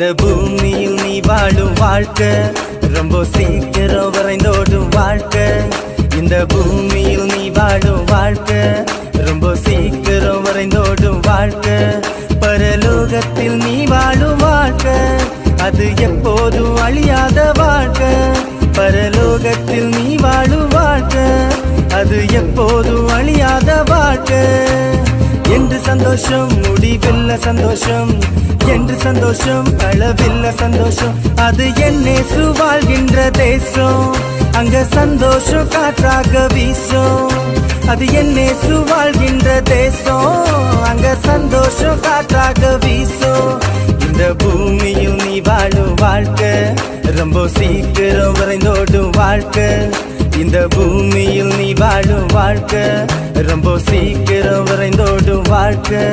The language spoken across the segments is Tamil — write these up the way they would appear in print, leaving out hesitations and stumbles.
இந்த பூமியில் நீ வாழும் வாழ்க்கை ரொம்ப சீக்கிரம் வரைந்தோடும் வாழ்க்கை. இந்த பூமியில் நீ வாழும் வாழ்க்கை ரொம்ப சீக்கிரம் வரைந்தோடும் வாழ்க்கை. பரலோகத்தில் நீ வாழும் வாழ்க்கை அது எப்போதும் அழியாத வாழ்க்கை. பரலோகத்தில் நீ வாழும் வாழ்க்கை அது எப்போதும் அழியாத வாழ்க்கை. என்று சந்தோஷம் முடிவில்ல சந்தோஷம், என்று சந்தோஷம் அளவில்ல சந்தோஷம். அது என்னேசு வாழ்கின்ற தேசம், அங்க சந்தோஷம் காற்றாக வீசும். அது என்னேசு வாழ்கின்ற தேசம், அங்க சந்தோஷம் காற்றாக வீசும். இந்த பூமியில் நீ வாழும் வாழ்க்கை ரொம்ப சீக்கிரம் வரைந்தோடும் வாழ்க்கை. இந்த பூமியில் நீ வாழும் வாழ்க்கை ரொம்ப சீக்கிரம் வரைந்தோடும் வாழ்க்கை.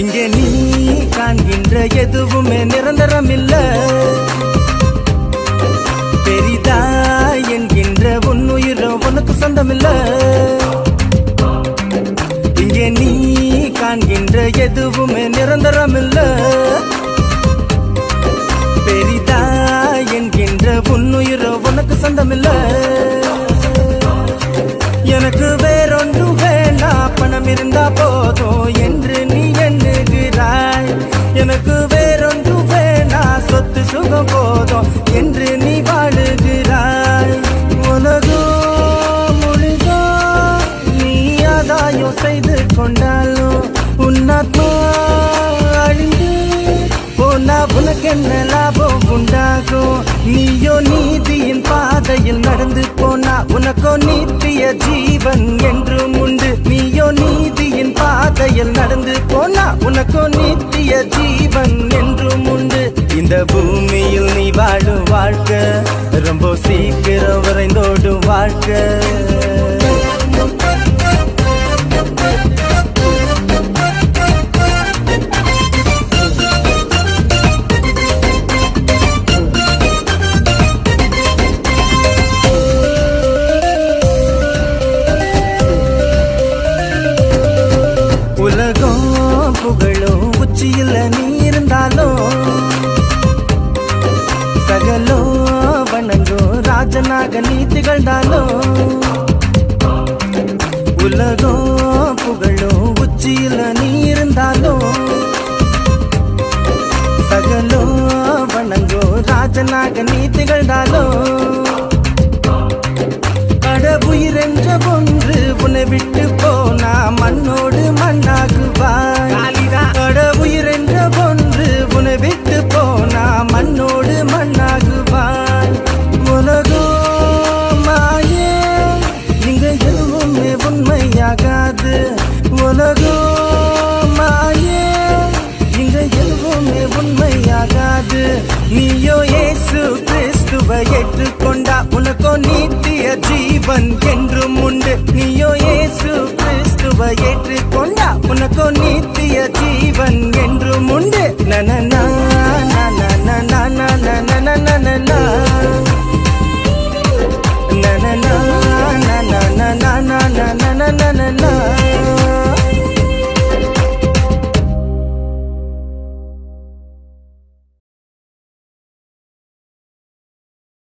இங்கே நீ காண்கின்ற எதுவுமே நிரந்தரம் இல்ல. பெரிதா என்கின்ற உன்னுயிரோ உனக்கு சொந்தமில்ல. இங்கே நீ காண்கின்ற எதுவுமே நிரந்தரம் இல்ல. பெரிதா என்கின்ற உன்னுயிரோ உனக்கு சொந்தமில்ல. எனக்கு வேறொன்று வேணா, பணம் இருந்தா போதும் என்று நீ எண்ணுகிறாய். எனக்கு வேறொன்று வேணா, சொத்து சுகம் போதும் என்று நீ வாழுகிறாய். உலகோ முழுதோ நீ ஆதாயம் செய்து கொண்டாலும் உன்னாத்மா அழிந்து போனா உனக்கென்ன லாபம் உண்டாகும்? நீயோ நீதியின் பாதையில் நடந்து போனா உனக்கோ நித்திய ஜீவன் என்றும் உண்டு. நீயோ நீதியின் பாதையில் நடந்து போனா உனக்கோ நித்திய ஜீவன் என்றும் உண்டு. இந்த பூமியில் நீ வாழும் வாழ்க்கை ரொம்ப சீக்கிரம் வரைந்தோடும் வாழ்க்கை. உலகம் புகழும் உச்சியில் நீ இருந்தாலும் சகலோ வணங்கும் ராஜனாக நீ திகழ்ந்தாலும். உலகம் புகழும் உச்சியில் நீ இருந்தாலும் சகலோ வணங்கும் ராஜனாக நீ திகழ்ந்தாலும். கடவுயிரென்ற ஒன்று உன்னை விட்டு போனா மண்ணோடு மண்ணாகுவாய். கடவுயிரென்ற ஒன்று உன்னை விட்டு போனா மண்ணோடு மண்ணாகுவாய். உலகோ மாயே இங்க எதுவுமே உண்மையாகாது. உலகோ மாயே இங்க எதுவுமே உண்மையாகாது. நீயோ இயேசு கிறிஸ்துவை ஏற்றுக்கொண்டா உனக்கோ நித்திய ஜீவன் என்றும் உண்டு. நீயோ இயேசு கிறிஸ்துவை ஏற்றுக்கொண்டா உனக்கோ நித்திய ஜீவன் என்றும் உண்டு. நனனா